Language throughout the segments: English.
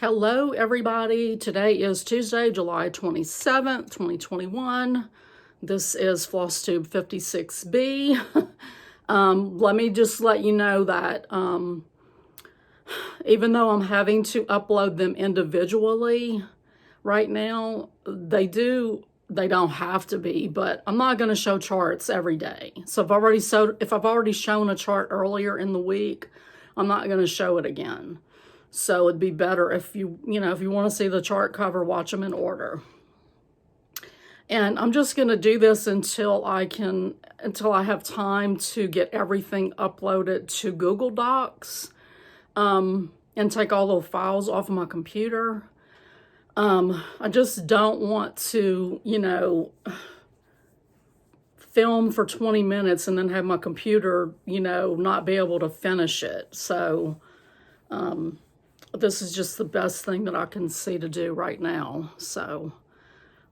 Hello, everybody. Today is Tuesday, July 27th, 2021. This is FlossTube 56B. Let me just let you know that even though I'm having to upload them individually right now, they don't have to be, but I'm not going to show charts every day. So if I've already shown a chart earlier in the week, I'm not going to show it again. So it'd be better if you want to see the chart cover, watch them in order. And I'm just going to do this until I have time to get everything uploaded to Google Docs, and take all those files off of my computer. I just don't want to, film for 20 minutes and then have my computer, not be able to finish it. So, this is just the best thing that I can see to do right now. So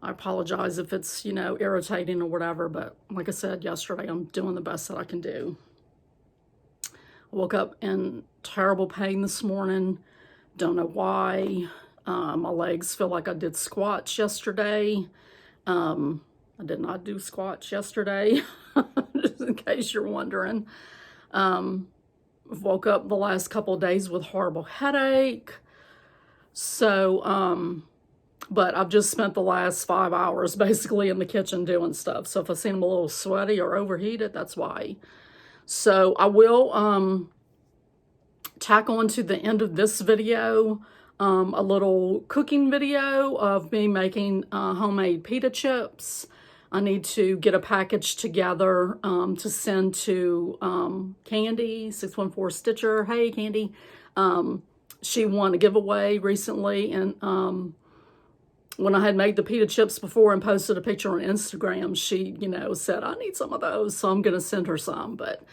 I apologize if it's, irritating or whatever, but like I said yesterday, I'm doing the best that I can do. I woke up in terrible pain this morning. Don't know why. My legs feel like I did squats yesterday. I did not do squats yesterday, just in case you're wondering. Woke up the last couple of days with horrible headache. So, but I've just spent the last 5 hours basically in the kitchen doing stuff. So if I seem a little sweaty or overheated, that's why. So I will tack on to the end of this video a little cooking video of me making homemade pita chips. I need to get a package together to send to Candy, 614 Stitcher. Hey, Candy. She won a giveaway recently, and when I had made the pita chips before and posted a picture on Instagram, she, said, I need some of those, so I'm going to send her some. But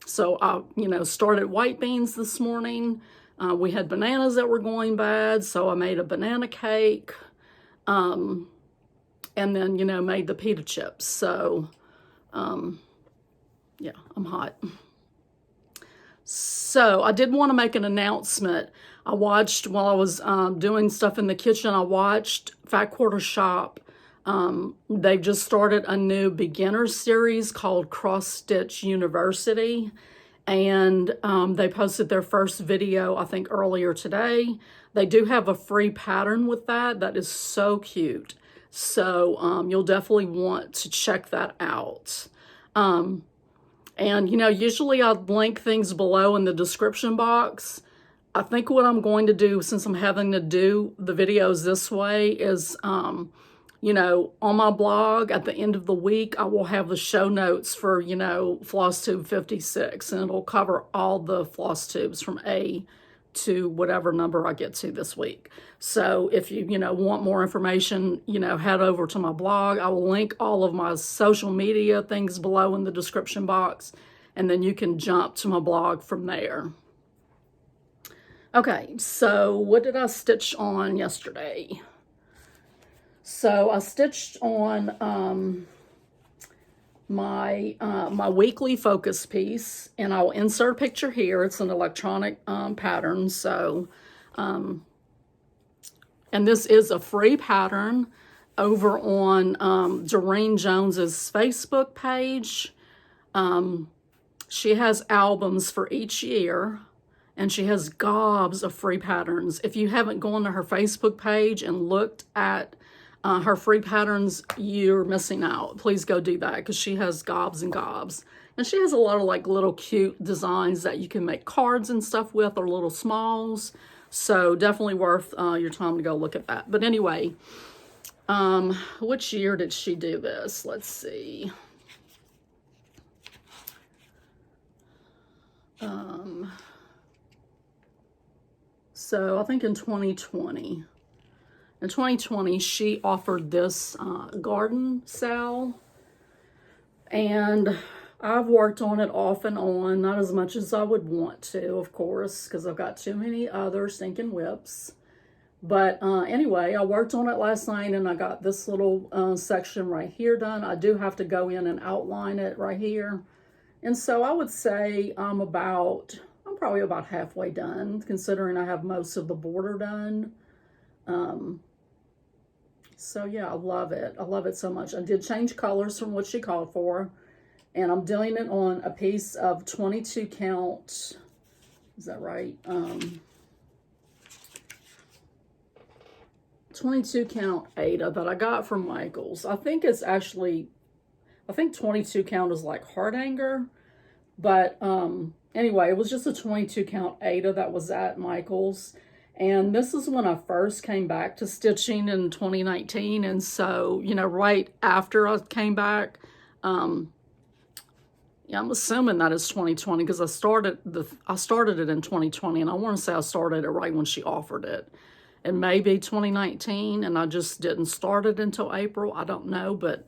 so I, started white beans this morning. We had bananas that were going bad, so I made a banana cake. And then, made the pita chips. So, yeah, I'm hot. So I did want to make an announcement. I watched, while I was doing stuff in the kitchen, I watched Fat Quarter Shop. They've just started a new beginner series called Cross Stitch University. And they posted their first video, I think, earlier today. They do have a free pattern with that is so cute. So you'll definitely want to check that out. And, usually I'll link things below in the description box. I think what I'm going to do, since I'm having to do the videos this way, is, on my blog at the end of the week, I will have the show notes for, FlossTube 56. And it'll cover all the floss tubes from A to whatever number I get to this week. So if you, want more information, head over to my blog. I will link all of my social media things below in the description box, and then you can jump to my blog from there. Okay, so what did I stitch on yesterday? So I stitched on my weekly focus piece, and I'll insert a picture here. It's an electronic pattern. So, and this is a free pattern over on Doreen Jones's Facebook page. She has albums for each year, and she has gobs of free patterns. If you haven't gone to her Facebook page and looked at her free patterns, you're missing out. Please go do that, because she has gobs and gobs. And she has a lot of little cute designs that you can make cards and stuff with, or little smalls. So definitely worth your time to go look at that. But anyway, which year did she do this? Let's see. So I think in 2020. In 2020, she offered this garden sale, and I've worked on it off and on, not as much as I would want to, of course, because I've got too many other stinking whips. But anyway, I worked on it last night, and I got this little section right here done. I do have to go in and outline it right here. And so I would say I'm probably about halfway done, considering I have most of the border done. So yeah, I love it. I love it so much. I did change colors from what she called for, and I'm doing it on a piece of 22 count. Is that right? 22 count Ada that I got from Michael's. I think it's actually, I think 22 count is like heart anger, but anyway, it was just a 22 count Ada that was at Michael's. And this is when I first came back to stitching in 2019. And so, you know, right after I came back, yeah, I'm assuming that it's 2020 because I started it in 2020, and I want to say I started it right when she offered it. It may be 2019, and I just didn't start it until April. I don't know, but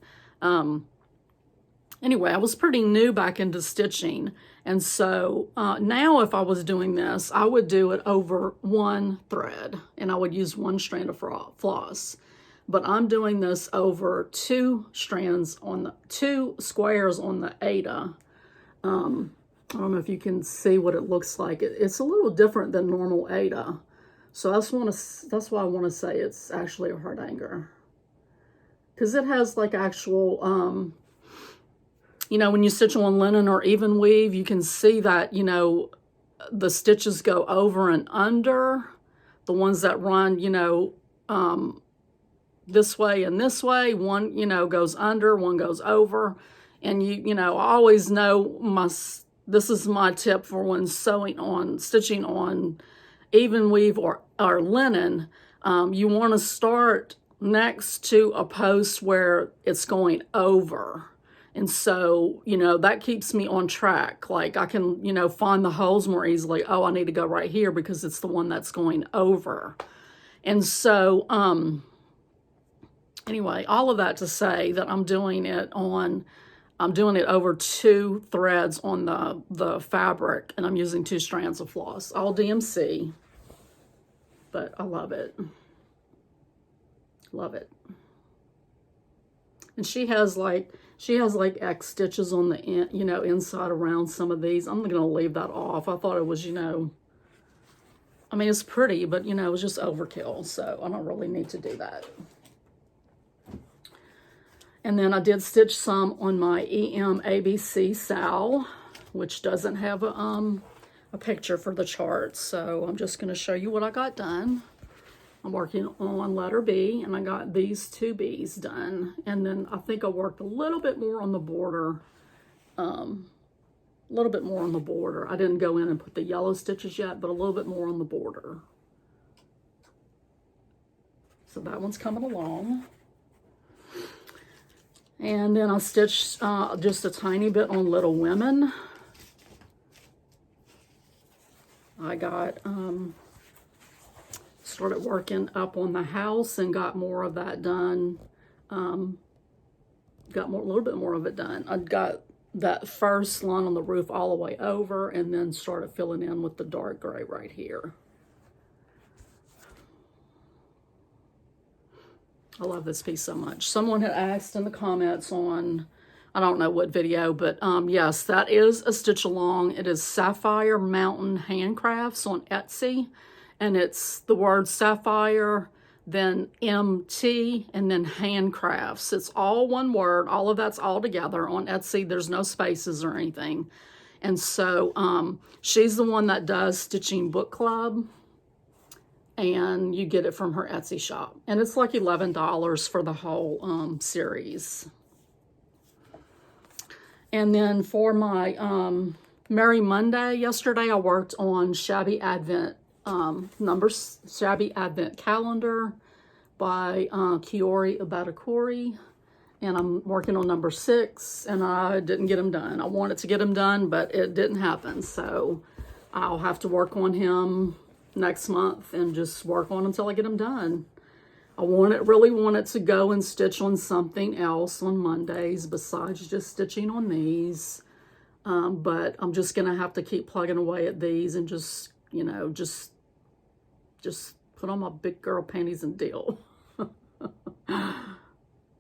anyway, I was pretty new back into stitching. And so now if I was doing this, I would do it over one thread, and I would use one strand of floss. But I'm doing this over two strands on the two squares on the Ada. I don't know if you can see what it looks like. It's a little different than normal Ada. So that's why I want to say it's actually a heart anger. Because it has like actual, you know, when you stitch on linen or even weave, you can see that, you know, the stitches go over and under. The ones that run, you know, this way and this way. One, you know, goes under, one goes over. And you know, I always know this is my tip for when stitching on even weave or linen. You want to start next to a post where it's going over. And so, you know, that keeps me on track. Like I can, you know, find the holes more easily. Oh, I need to go right here because it's the one that's going over. And so, anyway, all of that to say that I'm doing it over two threads on the fabric, and I'm using two strands of floss, all DMC, but I love it. Love it. And she has like X stitches on the end, you know, inside around some of these. I'm going to leave that off. I thought it was, you know, I mean, it's pretty, but, you know, it was just overkill. So I don't really need to do that. And then I did stitch some on my EM ABC Sal, which doesn't have a picture for the chart. So I'm just going to show you what I got done. I'm working on letter B, and I got these two B's done. And then I think I worked a little bit more on the border. I didn't go in and put the yellow stitches yet, but a little bit more on the border. So that one's coming along. And then I stitched just a tiny bit on Little Women. I got, started working up on the house and got more of that done. A little bit more of it done. I got that first line on the roof all the way over, and then started filling in with the dark gray right here. I love this piece so much. Someone had asked in the comments on, I don't know what video, but yes, that is a stitch along. It is Sapphire Mountain Handcrafts on Etsy, and it's the word sapphire, then MT, and then handcrafts. It's all one word. All of that's all together on Etsy. There's no spaces or anything. And so she's the one that does Stitching Book Club, and you get it from her Etsy shop. And it's like $11 for the whole series. And then for my Merry Monday yesterday, I worked on Shabby Advent Shabby Advent Calendar by Kiori Abatakori. And I'm working on number 6, and I didn't get him done. I wanted to get him done, but it didn't happen. So I'll have to work on him next month and just work on until I get him done. I really wanted to go and stitch on something else on Mondays besides just stitching on these. But I'm just going to have to keep plugging away at these and just, you know, just put on my big girl panties and deal.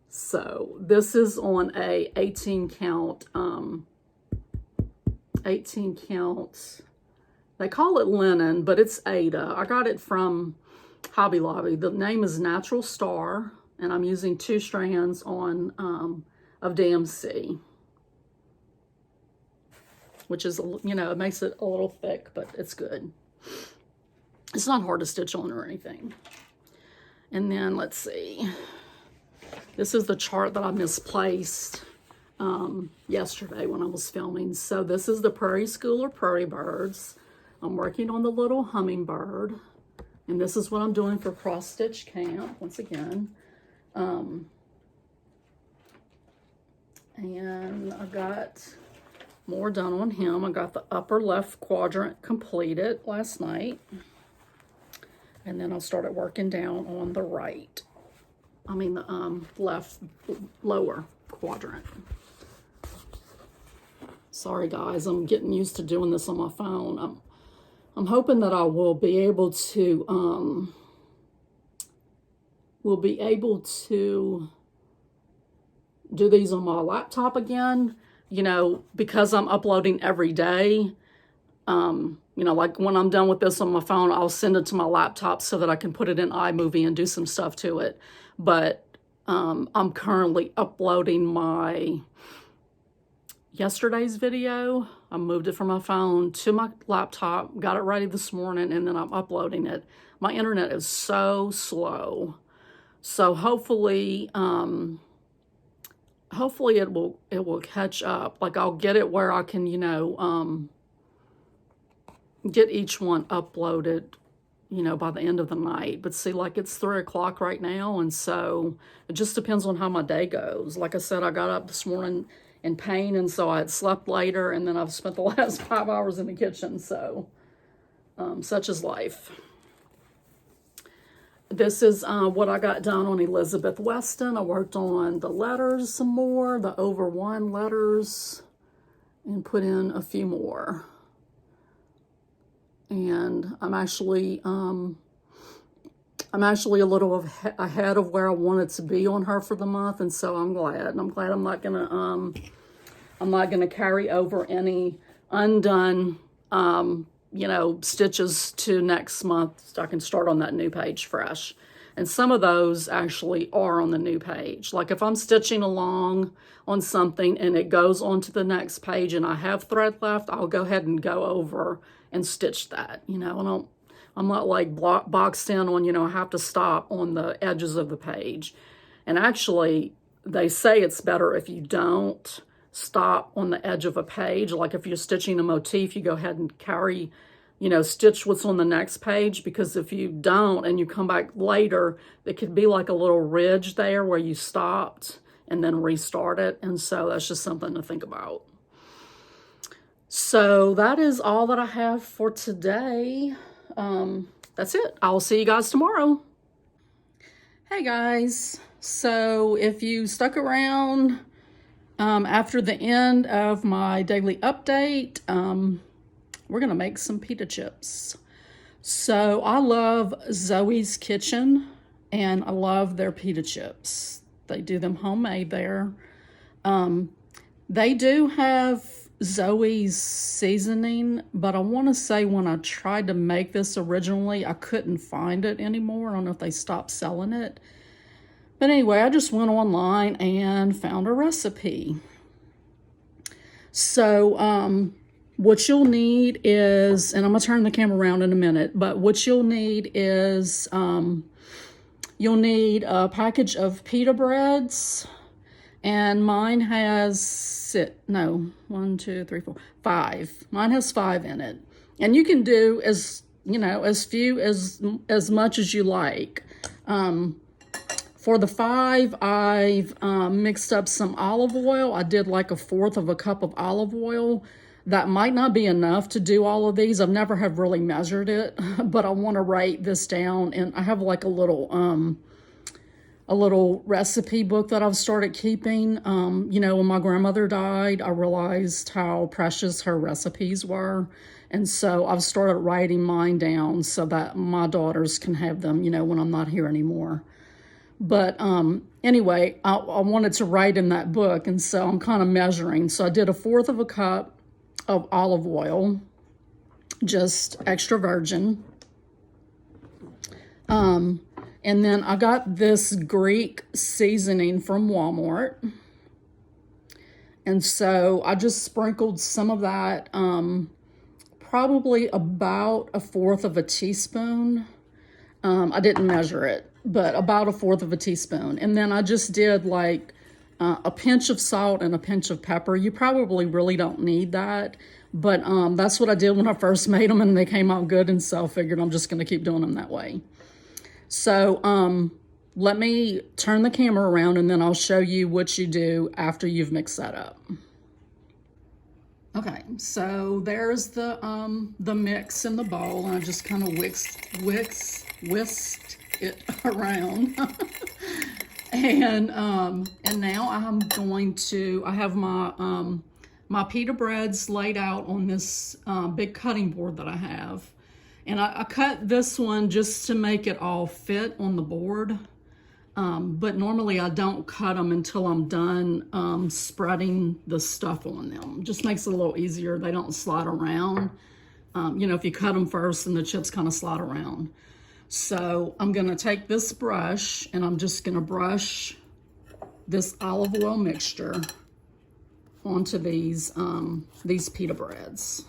So this is on a 18 count, They call it linen, but it's Ada. I got it from Hobby Lobby. The name is Natural Star, and I'm using 2 strands on of DMC, which is, you know, it makes it a little thick, but it's good. It's not hard to stitch on or anything. And then let's see. This is the chart that I misplaced yesterday when I was filming. So this is the Prairie Schooler Prairie Birds. I'm working on the little hummingbird. And this is what I'm doing for cross stitch camp once again. And I got more done on him. I got the upper left quadrant completed last night. And then I started working down on the right. I mean the left lower quadrant. Sorry guys, I'm getting used to doing this on my phone. I'm hoping that I will be able to do these on my laptop again, you know, because I'm uploading every day. You know, like when I'm done with this on my phone, I'll send it to my laptop so that I can put it in iMovie and do some stuff to it. But I'm currently uploading my yesterday's video. I moved it from my phone to my laptop, got it ready this morning, and then I'm uploading it. My internet is so slow. So hopefully it will catch up. Like I'll get it where I can, you know, get each one uploaded, you know, by the end of the night. But see, like it's 3 o'clock right now, and so it just depends on how my day goes. Like I said, I got up this morning in pain, and so I had slept later, and then I've spent the last 5 hours in the kitchen, so such is life. This is what I got done on Elizabeth Weston. I worked on the letters some more, the over 1 letters, and put in a few more. And I'm actually a little ahead of where I wanted to be on her for the month, and so I'm glad. And I'm glad I'm not gonna carry over any undone you know, stitches to next month, so I can start on that new page fresh. And some of those actually are on the new page. Like if I'm stitching along on something and it goes on to the next page and I have thread left, I'll go ahead and go over and stitch that, you know. I'm not like boxed in on, you know, I have to stop on the edges of the page. And actually, they say it's better if you don't stop on the edge of a page. Like if you're stitching a motif, you go ahead and carry, you know, stitch what's on the next page, because if you don't and you come back later, it could be like a little ridge there where you stopped and then restart it. And so that's just something to think about. So that is all that I have for today. That's it. I will see you guys tomorrow. Hey guys. So if you stuck around after the end of my daily update, we're going to make some pita chips. So I love Zoe's Kitchen, and I love their pita chips. They do them homemade there. They do have Zoe's seasoning, but I want to say when I tried to make this originally, I couldn't find it anymore. I don't know if they stopped selling it. But anyway, I just went online and found a recipe. So what you'll need is, and I'm going to turn the camera around in a minute, but what you'll need is you'll need a package of pita breads, and mine has, one, two, three, four, 5. Mine has 5 in it. And you can do as, you know, as few as much as you like. For the 5, I've mixed up some olive oil. I did like 1/4 of a cup of olive oil. That might not be enough to do all of these. I've never have really measured it, but I want to write this down. And I have like a little recipe book that I've started keeping. You know, when my grandmother died, I realized how precious her recipes were. And so I've started writing mine down so that my daughters can have them, you know, when I'm not here anymore. But anyway, I wanted to write in that book, and so I'm kind of measuring. So I did 1/4 of a cup of olive oil, just extra virgin. And then I got this Greek seasoning from Walmart. And so I just sprinkled some of that, probably about 1/4 of a teaspoon. I didn't measure it, but about 1/4 of a teaspoon. And then I just did like a pinch of salt and a pinch of pepper. You probably really don't need that, but that's what I did when I first made them, and they came out good, and so I figured I'm just going to keep doing them that way. So let me turn the camera around, and then I'll show you what you do after you've mixed that up. Okay, so there's the mix in the bowl, and I just kind of whisked it around. And now I'm going to, I have my my pita breads laid out on this big cutting board that I have. And I cut this one just to make it all fit on the board. But normally I don't cut them until I'm done spreading the stuff on them. Just makes it a little easier. They don't slide around. You know, if you cut them first, and the chips kind of slide around. So I'm going to take this brush, and I'm just going to brush this olive oil mixture onto these pita breads.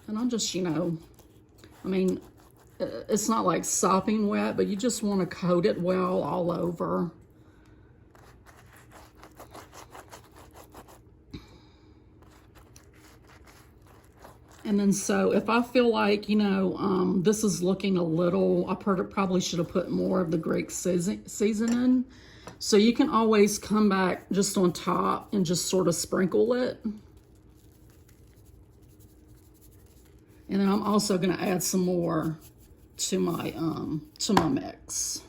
And I'm just, you know, I mean, it's not like sopping wet, but you just want to coat it well all over. And then so if I feel like, you know, this is looking a little, I probably should have put more of the Greek seasoning. So you can always come back just on top and just sort of sprinkle it. And then I'm also going to add some more to my mix.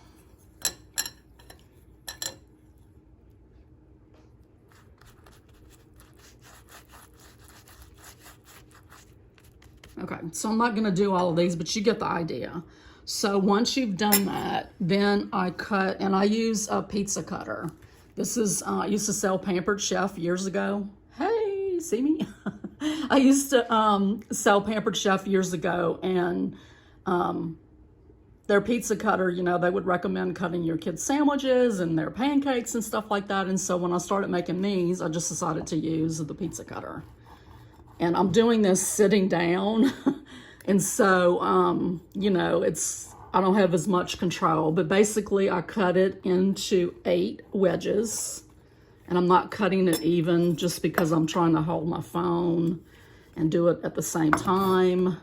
Okay, so I'm not going to do all of these, but you get the idea. So once you've done that, then I cut, and I use a pizza cutter. This is, I used to sell Pampered Chef years ago. Hey, see me? I used to sell Pampered Chef years ago, and their pizza cutter, you know, they would recommend cutting your kids' sandwiches and their pancakes and stuff like that. And so when I started making these, I just decided to use the pizza cutter. And I'm doing this sitting down. And so, you know, I don't have as much control, but basically I cut it into 8 wedges. And I'm not cutting it even just because I'm trying to hold my phone and do it at the same time,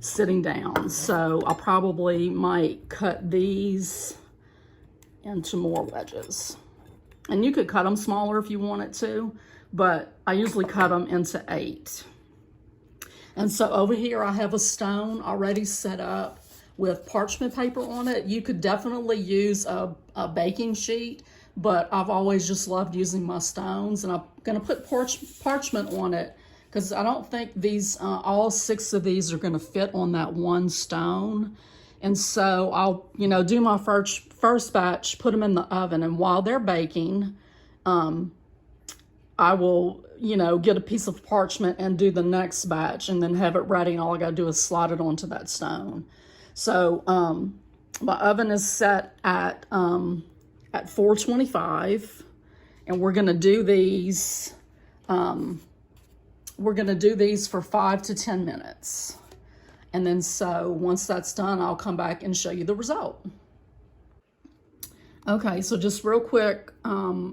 sitting down. So I probably might cut these into more wedges. And you could cut them smaller if you wanted to, but I usually cut them into 8. And so over here I have a stone already set up with parchment paper on it. You could definitely use a baking sheet, but I've always just loved using my stones. And I'm going to put parchment on it because I don't think these, all 6 of these are going to fit on that one stone. And so I'll, you know, do my first batch, put them in the oven, and while they're baking, I will, you know, get a piece of parchment and do the next batch and then have it ready, and all I got to do is slide it onto that stone. So my oven is set at 425, and we're going to do these for 5 to 10 minutes. And then so once that's done, I'll come back and show you the result. Okay, so just real quick, I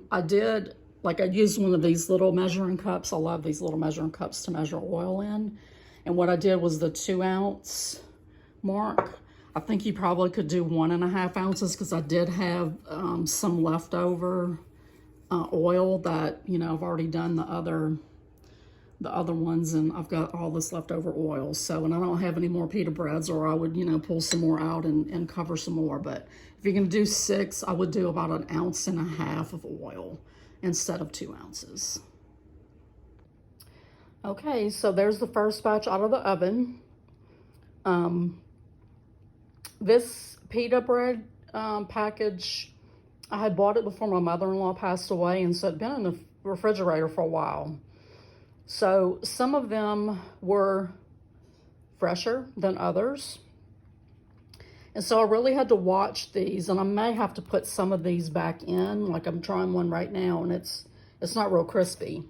used one of these little measuring cups. I love these little measuring cups to measure oil in. And what I did was the 2 ounce mark. I think you probably could do 1.5 ounces because I did have some leftover oil that, you know, I've already done the other ones, and I've got all this leftover oil. So, and I don't have any more pita breads, or I would, you know, pull some more out and cover some more. But if you're gonna do 6, I would do about 1.5 ounces of oil instead of 2 ounces. Okay, so there's the first batch out of the oven. This pita bread package, I had bought it before my mother-in-law passed away, and so it'd been in the refrigerator for a while. So some of them were fresher than others. And so I really had to watch these, and I may have to put some of these back in. Like I'm trying one right now, and it's not real crispy.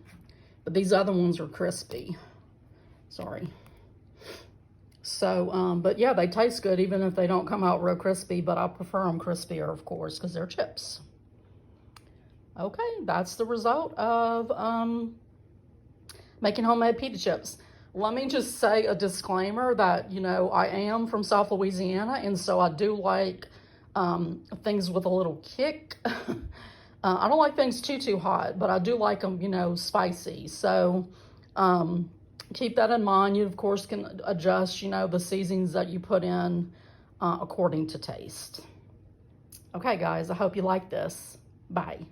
But these other ones are crispy. Sorry. So, but yeah, they taste good even if they don't come out real crispy, but I prefer them crispier, of course, because they're chips. Okay, that's the result of making homemade pita chips. Let me just say a disclaimer that, you know, I am from South Louisiana, and so I do like things with a little kick. I don't like things too hot, but I do like them, you know, spicy. So keep that in mind. You, of course, can adjust, you know, the seasonings that you put in according to taste. Okay, guys, I hope you like this. Bye.